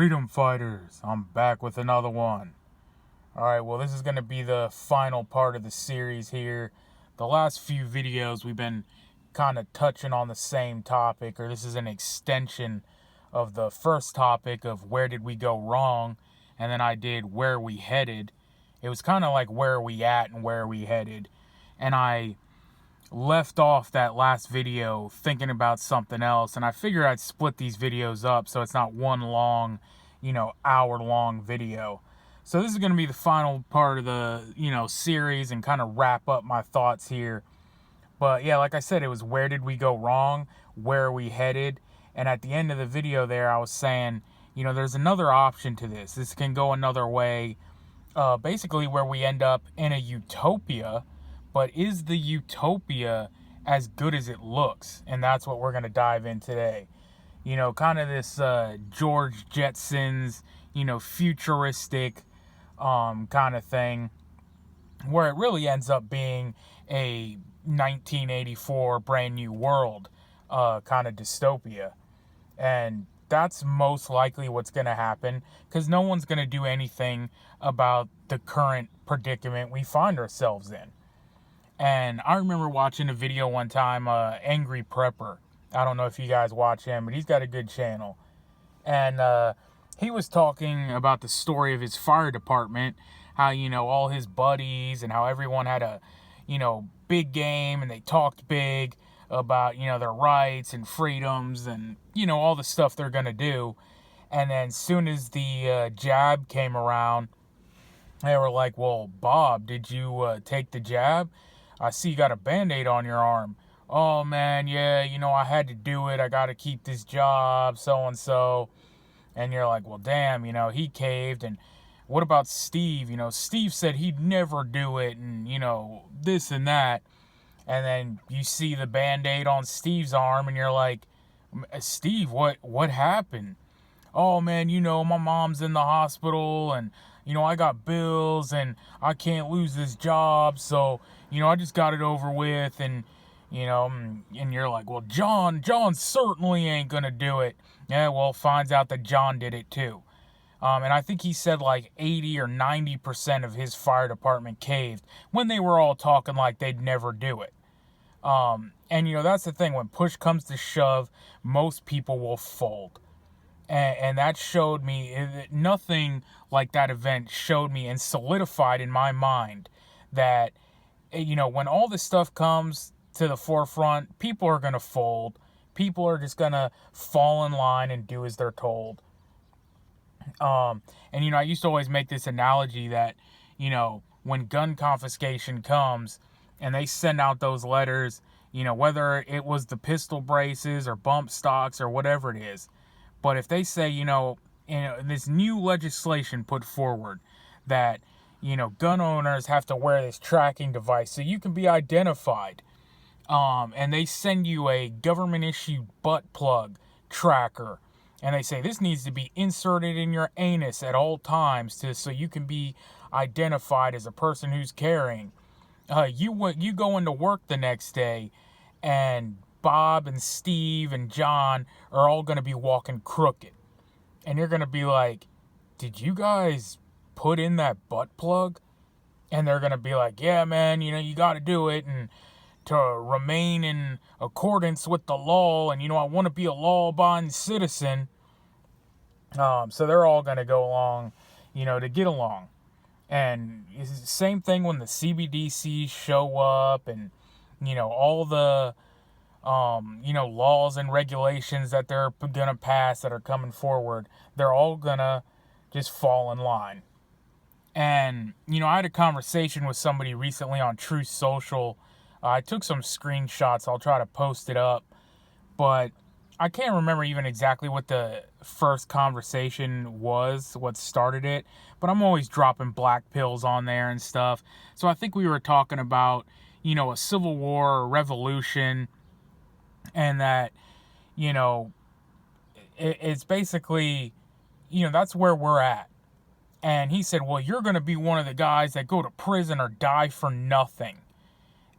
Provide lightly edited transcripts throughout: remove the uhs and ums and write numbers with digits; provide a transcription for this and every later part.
Freedom fighters, I'm back with another one. Alright, well, this is going to be the final part of the series here. The last few videos we've been kind of touching on the same topic, or this is an extension of the first topic of where did we go wrong, and then I did where we headed. It was kind of like where are we at and where are we headed, and I left off that last video thinking about something else, and I figured I'd split these videos up so it's not one long, hour-long video. So this is going to be the final part of the, series and kind of wrap up my thoughts here. But yeah, like I said, it was where did we go wrong, where are we headed, and at the end of the video there I was saying, there's another option to this. This can go another way, basically where we end up in a utopia. But is the utopia as good as it looks? And that's what we're going to dive in today. Kind of this George Jetson's, futuristic kind of thing, where it really ends up being a 1984 brand new world kind of dystopia. And that's most likely what's going to happen, because no one's going to do anything about the current predicament we find ourselves in. And I remember watching a video one time, Angry Prepper. I don't know if you guys watch him, but he's got a good channel. And he was talking about the story of his fire department, how, all his buddies and how everyone had a, big game and they talked big about, their rights and freedoms and, all the stuff they're going to do. And then as soon as the jab came around, they were like, well, Bob, did you take the jab? I see you got a Band-Aid on your arm. Oh, man, yeah, I had to do it. I got to keep this job, so-and-so. And you're like, well, damn, he caved. And what about Steve? Steve said he'd never do it and, this and that. And then you see the Band-Aid on Steve's arm and you're like, Steve, what happened? Oh, man, my mom's in the hospital and, I got bills and I can't lose this job, so, I just got it over with, and, and you're like, well, John certainly ain't gonna do it. Yeah, well, finds out that John did it too. And I think he said like 80 or 90% of his fire department caved when they were all talking like they'd never do it. And, that's the thing, when push comes to shove, most people will fold. And that showed me, nothing like that event showed me and solidified in my mind that, when all this stuff comes to the forefront, people are going to fold. People are just going to fall in line and do as they're told. And, I used to always make this analogy that, when gun confiscation comes and they send out those letters, whether it was the pistol braces or bump stocks or whatever it is, but if they say, this new legislation put forward that, gun owners have to wear this tracking device so you can be identified, and they send you a government-issued butt plug tracker, and they say this needs to be inserted in your anus at all times so you can be identified as a person who's carrying. You go into work the next day, and Bob and Steve and John are all going to be walking crooked. And you're going to be like, did you guys put in that butt plug? And they're going to be like, yeah, man, you got to do it. And to remain in accordance with the law. And, I want to be a law-abiding citizen. So they're all going to go along, to get along. And it's the same thing when the CBDCs show up and, all the laws and regulations that they're going to pass that are coming forward, they're all going to just fall in line. And, I had a conversation with somebody recently on Truth Social. I took some screenshots. I'll try to post it up. But I can't remember even exactly what the first conversation was, what started it. But I'm always dropping black pills on there and stuff. So I think we were talking about, a civil war or revolution. And that, it's basically, that's where we're at. And he said, well, you're going to be one of the guys that go to prison or die for nothing.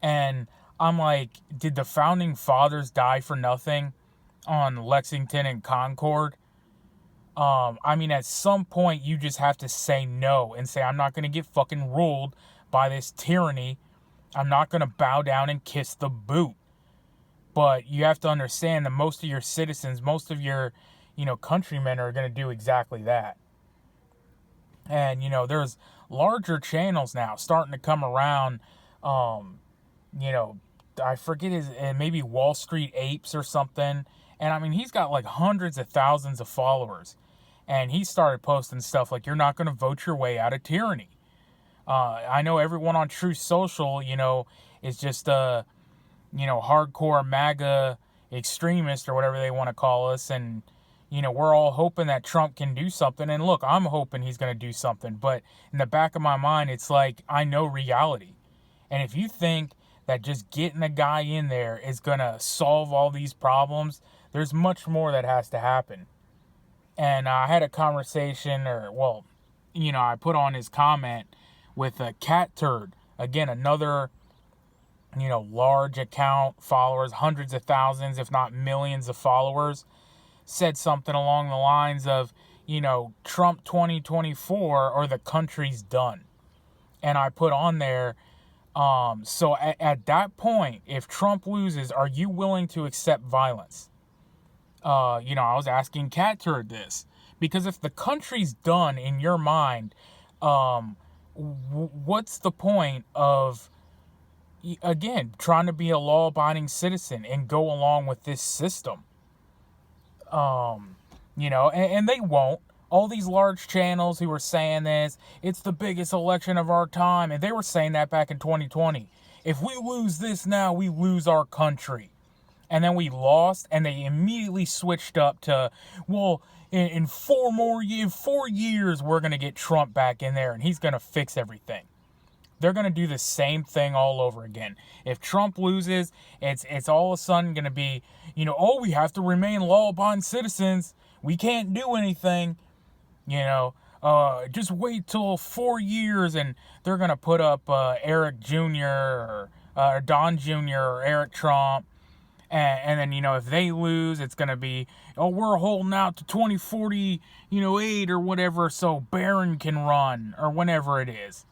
And I'm like, did the founding fathers die for nothing on Lexington and Concord? I mean, at some point, you just have to say no and say, I'm not going to get fucking ruled by this tyranny. I'm not going to bow down and kiss the boot. But you have to understand that most of your citizens, most of your, countrymen are going to do exactly that. And, there's larger channels now starting to come around. I forget maybe Wall Street Apes or something. And I mean, he's got like hundreds of thousands of followers. And he started posting stuff like, you're not going to vote your way out of tyranny. I know everyone on Truth Social, is just hardcore MAGA extremist or whatever they want to call us. And, we're all hoping that Trump can do something. And look, I'm hoping he's going to do something. But in the back of my mind, it's like, I know reality. And if you think that just getting a guy in there is going to solve all these problems, there's much more that has to happen. And I had a conversation, I put on his comment with a Cat Turd. Again, another, large account, followers, hundreds of thousands, if not millions of followers, said something along the lines of, Trump 2024 or the country's done. And I put on there, so at that point, if Trump loses, are you willing to accept violence? I was asking Cat Turd this. Because if the country's done in your mind, what's the point of, again, trying to be a law-abiding citizen and go along with this system? And they won't. All these large channels who were saying this, it's the biggest election of our time, and they were saying that back in 2020. If we lose this now, we lose our country. And then we lost, and they immediately switched up to, in 4 years, we're going to get Trump back in there, and he's going to fix everything. They're going to do the same thing all over again. If Trump loses, it's all of a sudden going to be, we have to remain law-abiding citizens. We can't do anything. Just wait till 4 years, and they're going to put up Eric Jr. or Don Jr. or Eric Trump. And then, if they lose, it's going to be, we're holding out to 2048 or whatever so Barron can run or whenever it is.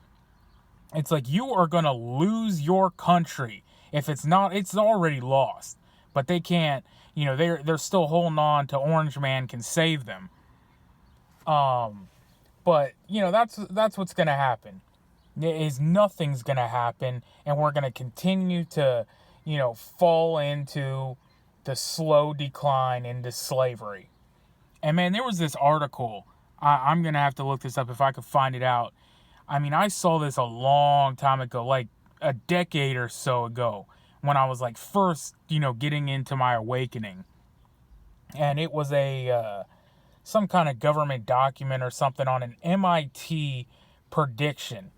It's like you are going to lose your country. If it's not, it's already lost. But they can't, they're still holding on to Orange Man can save them. But, that's what's going to happen. Nothing's going to happen, and we're going to continue to, fall into the slow decline into slavery. And man, there was this article. I'm going to have to look this up if I could find it out. I mean, I saw this a long time ago, like a decade or so ago, when I was like first, getting into my awakening. And it was some kind of government document or something on an MIT prediction.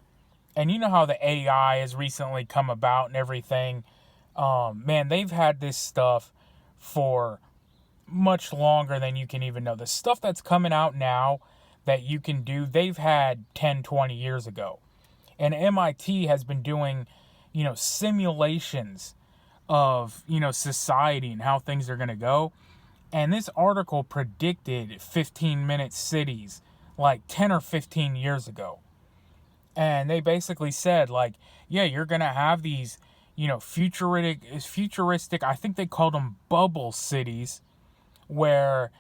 And you know how the AI has recently come about and everything. Man, they've had this stuff for much longer than you can even know. The stuff that's coming out now that you can do, they've had 10, 20 years ago. And MIT has been doing, simulations of, society and how things are going to go. And this article predicted 15-minute cities like 10 or 15 years ago. And they basically said, like, yeah, you're going to have these, futuristic, I think they called them bubble cities, where,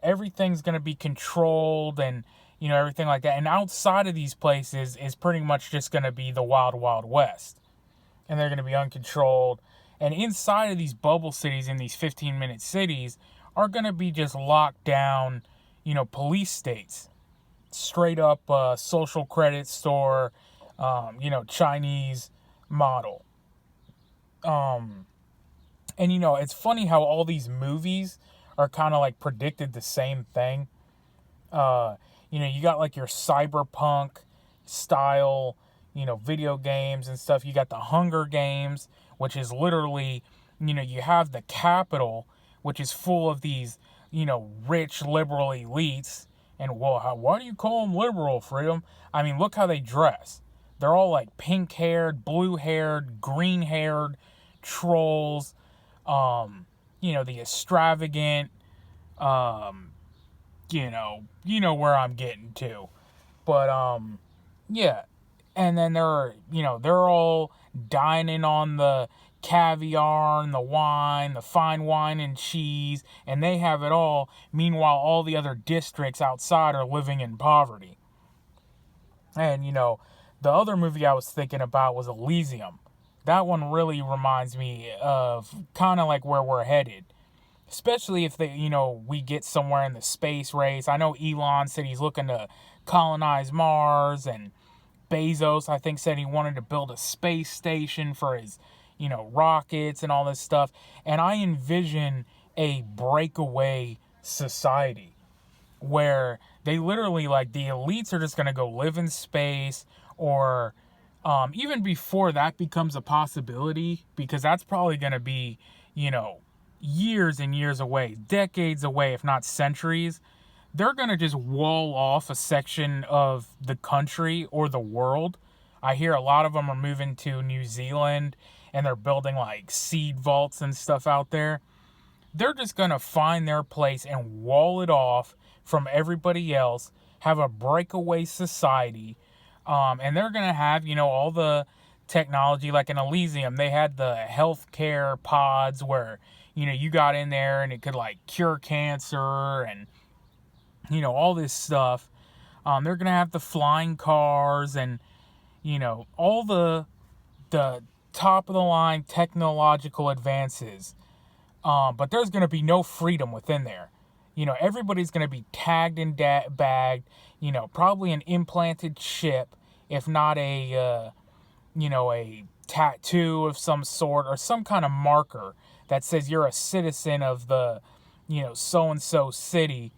everything's going to be controlled and, everything like that. And outside of these places is pretty much just going to be the wild, wild west. And they're going to be uncontrolled. And inside of these bubble cities, in these 15-minute cities, are going to be just locked down, police states. Straight up social credit store, Chinese model. And, it's funny how all these movies are kind of like predicted the same thing. You got like your cyberpunk style, video games and stuff. You got the Hunger Games, which is literally, you have the Capitol, which is full of these, rich liberal elites. And, why do you call them liberal, Freedom? I mean, look how they dress. They're all like pink-haired, blue-haired, green-haired trolls. The extravagant, you know where I'm getting to. But, yeah. And then they're all dining on the caviar and the wine, the fine wine and cheese, and they have it all. Meanwhile, all the other districts outside are living in poverty. And, the other movie I was thinking about was Elysium. That one really reminds me of kind of like where we're headed. Especially if we get somewhere in the space race. I know Elon said he's looking to colonize Mars, and Bezos, I think, said he wanted to build a space station for his, rockets and all this stuff. And I envision a breakaway society where they literally, like, the elites are just going to go live in space, or even before that becomes a possibility, because that's probably going to be, years and years away, decades away, if not centuries. They're going to just wall off a section of the country or the world. I hear a lot of them are moving to New Zealand, and they're building like seed vaults and stuff out there. They're just going to find their place and wall it off from everybody else, have a breakaway society, and they're going to have, all the technology. Like in Elysium, they had the healthcare pods where, you got in there and it could like cure cancer and, all this stuff. They're going to have the flying cars and, all the top of the line technological advances. But there's going to be no freedom within there. Everybody's going to be tagged and bagged, probably an implanted chip, if not a tattoo of some sort or some kind of marker that says you're a citizen of the, so-and-so city.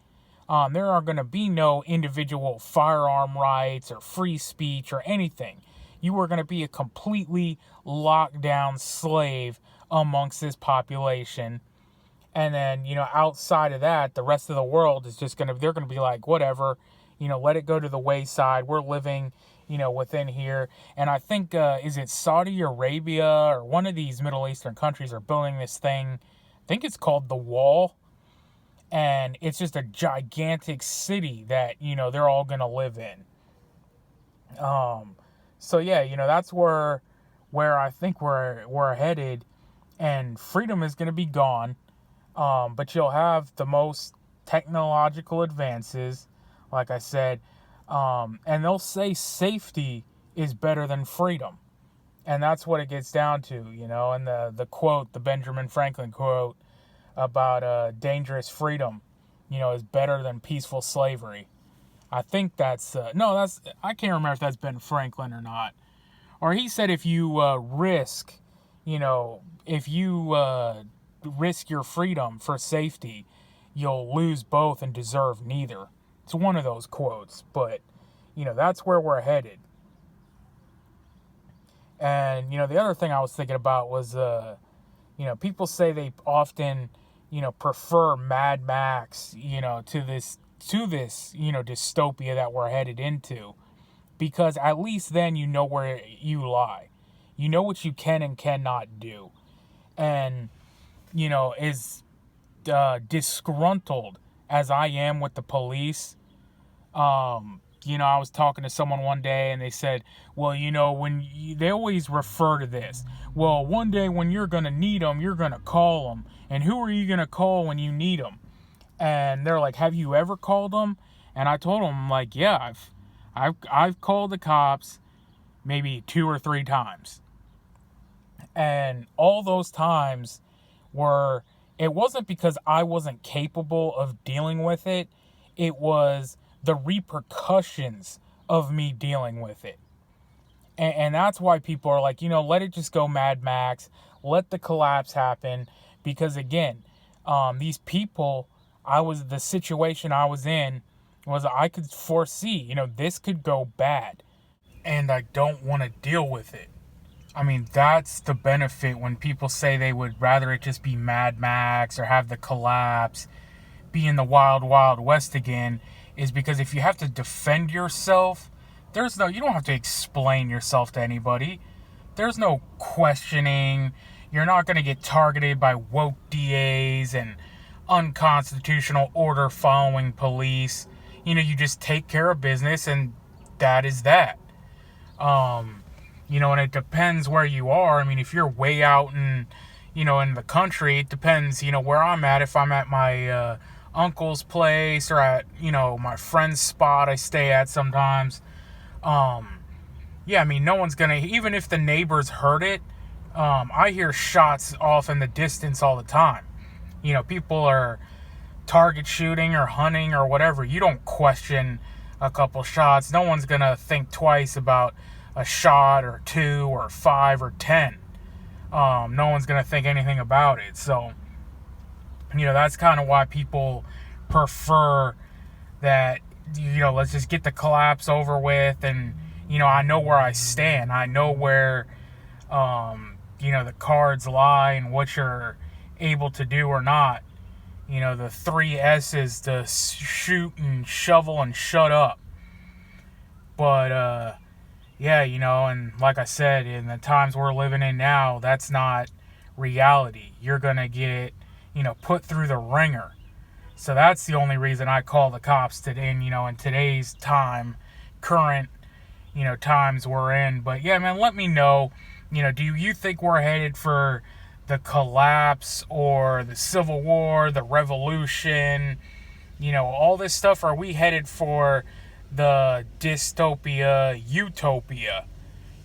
There are going to be no individual firearm rights or free speech or anything. You are going to be a completely locked down slave amongst this population. And then, outside of that, the rest of the world is they're going to be like, whatever, let it go to the wayside. We're living, within here. And I think, is it Saudi Arabia or one of these Middle Eastern countries are building this thing? I think it's called the Wall. And it's just a gigantic city that, they're all going to live in. So yeah, that's where I think we're headed, and freedom is going to be gone. But you'll have the most technological advances, like I said, and they'll say safety is better than freedom. And that's what it gets down to, and the quote, the Benjamin Franklin quote about dangerous freedom, is better than peaceful slavery. I think that's, I can't remember if that's Ben Franklin or not. Or he said if you risk your freedom for safety, you'll lose both and deserve neither. It's one of those quotes, but, that's where we're headed. And, the other thing I was thinking about was, people say they often, prefer Mad Max, to this, dystopia that we're headed into. Because at least then you know where you lie. You know what you can and cannot do. And, as disgruntled as I am with the police, I was talking to someone one day and they said, well, they always refer to this. Well, one day when you're going to need them, you're going to call them. And who are you going to call when you need them? And they're like, have you ever called them? And I told them, like, yeah, I've called the cops maybe 2 or 3 times. And all those times it wasn't because I wasn't capable of dealing with it. It was the repercussions of me dealing with it. And that's why people are like, let it just go Mad Max. Let the collapse happen. Because again, these people, the situation I was in was I could foresee, this could go bad. And I don't want to deal with it. I mean, that's the benefit when people say they would rather it just be Mad Max or have the collapse, be in the wild, wild west again, is because if you have to defend yourself, you don't have to explain yourself to anybody. There's no questioning. You're not going to get targeted by woke DAs and unconstitutional order following police. You just take care of business, and that is that. And it depends where you are. I mean, if you're way out in the country, it depends, where I'm at. If I'm at my uncle's place or at, my friend's spot I stay at sometimes, yeah, I mean, no one's gonna, even if the neighbors heard it, I hear shots off in the distance all the time. People are target shooting or hunting or whatever. You don't question a couple shots. No one's gonna think twice about a shot or 2 or 5 or 10. No one's gonna think anything about it. So, that's kind of why people prefer that, let's just get the collapse over with, and, I know where I stand. I know where, the cards lie and what you're able to do or not. The 3 S's to shoot and shovel and shut up. But, yeah, and like I said, in the times we're living in now, that's not reality. You're going to get, put through the ringer. So that's the only reason I call the cops today, in today's time, current, times we're in. But yeah, man, let me know, do you think we're headed for the collapse or the Civil War, the revolution, all this stuff? Are we headed for the dystopia, utopia?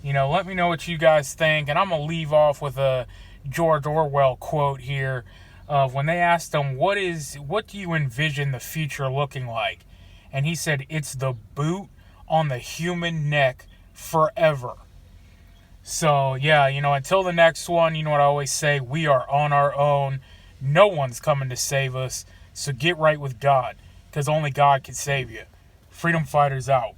Let me know what you guys think. And I'm going to leave off with a George Orwell quote here of when they asked him, what do you envision the future looking like? And he said, it's the boot on the human neck forever. So, yeah, until the next one, you know what I always say, we are on our own. No one's coming to save us. So get right with God, because only God can save you. Freedom Fighters out.